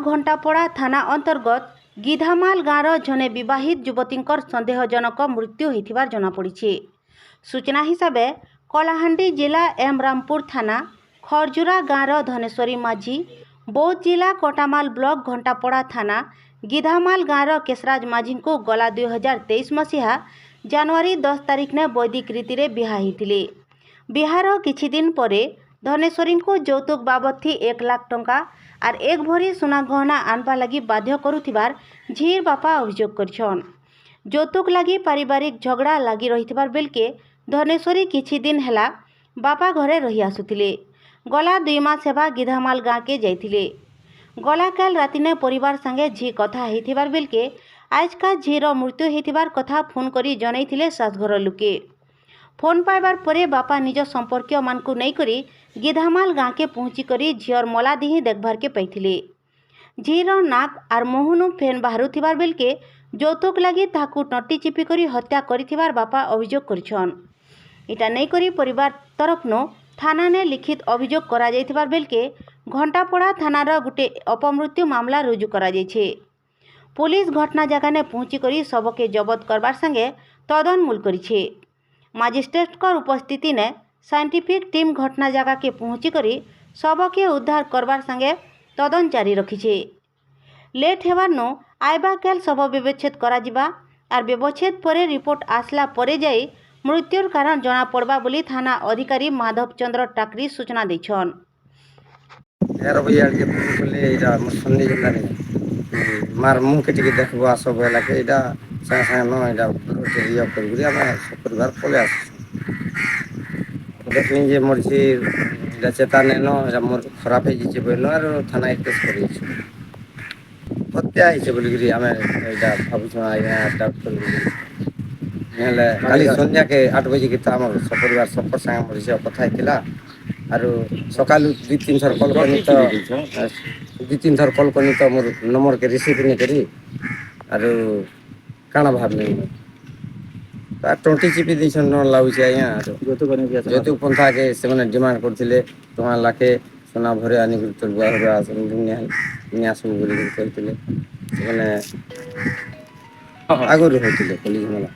घंटापड़ा थाना अंतर्गत गिधामाल गाँवर जने विवाहित युवतींकर संदेहजनक मृत्यु होइथिबार जनापड़ी। सूचना हिसाब से कलाहांडी जिला एम रामपुर थाना खरजुरा गाँवर धनेश्वरी माझी, बौद्ध जिला कटामाल ब्लॉक घंटापड़ा थाना गिधामाल गाँवर केशराज माझी को गला 2023 मसीहा जनवरी 10 तारिख ने वैदिक रीति रे बिहा होइथिले। बिहार किछि दिन परे धनेश्वरी को यौतुक बाबद थी 1 लाख टंका और एक भरी सुना गहना आनबा लगी बाध्य करुथिबार झीर बापा अभियोग करछन। यौतुक लगी पारिवारिक झगड़ा लगी रहिथिबार बेलके धनेश्वरी किछि दिन हैला बापा घरे रही आसुथिले। गला 2 मास हेबा गिधामाल गाँ के जाइथिले। गला काल राति ने परिवार संगे झी कथा हेथिबार बेलके आजका झीर मृत्यु हेथिबार कथा फोन करी जनैथिले सासघर लोके। फोन पाइबार परे बापा निज संपर्कीय मानकु नै करी गिधामाल गाँ के पहुँची करी झीर मलादिही देखबार के पाइथिले। झीर नाक आर मुहुनु फेन बाहरुथिबार बेलके यौतुक लगी ताकू टट्टी चिपी करी हत्या करिथिबार बापा अभियोग करछन। इटा नै करी परिवार तरफनो थाना ने लिखित अभियोग करा जाइथिबार बेलके घंटापड़ा थानार गुटे अपमृत्यु मामला रुजु करा जाइछे। पुलिस घटना जगह ने पहुँची करी सबके जबत करबार संगे तदन मूल करिछे। मजिस्ट्रेट कर उपस्थिति ने साइंटिफिक टीम घटना जगह के पहुँची करी सबके उद्धार करबार संगे तदन जारी रखिछे। लेट हेबार नो आइबा काल शव व्यवच्छेद करा जिबा आर व्यवच्छेद परे रिपोर्ट आसला परे जाई मृत्युर कारण जना पड़बा बोली थाना अधिकारी माधव चंद्र टाकरी सूचना दैछन। 11 बजे आके बोले इरा मुसन्नी जनारे मार मुंह के टिके देखबो आसो बेला के इरा संग संग न इरा रिया कर गुरिया में परिवार पले आस देखनी जे मरसी इरा चेताने न इरा मोर खराब हे जे बोलो आर थाना केस करी हत्या हिसे बोली गिरी हमें इरा भाबु आया डॉक्टर नेले काली संध्या के 8 बजे के हमर परिवार सब संग मरसी कथा हितला आरो सकालू 2-3 थर कॉल करनी तो 2-3 थर कॉल करनी तो मोर नंबर के रिसीव नहीं करी आरो काना भाब नहीं ता टोटी चिपी दिसन न लाउ छै आया जेतु पंथा के से माने डिमांड करथिले तोहा लाखे सोना भरे आनी तोर बुआ होबा दुनिया दुनिया सब बोली कहथिले माने आगु होथिले पुलिस मला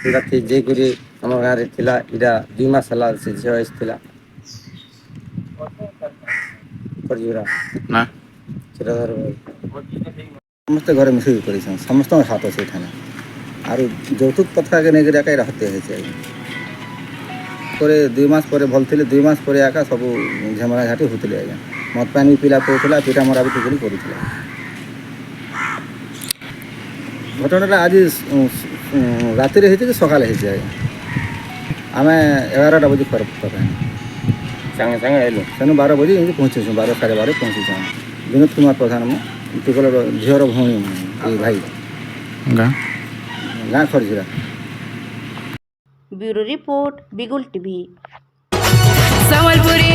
राति जे गुरी हमर गाँ रे थिला इरा 2 मास हला से झियो आइथिला परजुरा ना चिराधर समस्त घर मिसई करिसन समस्त हाथ से थाना आर यौतुक कथा के नहीं कई हत्या है पर 2 मास पर भल थे 2 मास पर आका सब झमेला झाटी होते आज्ञा मद पानी भी पिला पौला पीटा मरा भी टुकड़ी कर घटना आज राति होती सका आम 11टा बजे पर संगे संगे आइलु सेनु 12 बजे ये पहुँचे 12 साढ़े 12 पहुँची विनोद कुमार प्रधान टिकल झीर भौणी भाई गाँ खरजुरा। ब्यूरो रिपोर्ट बिगुल टीवी। संबलपुरी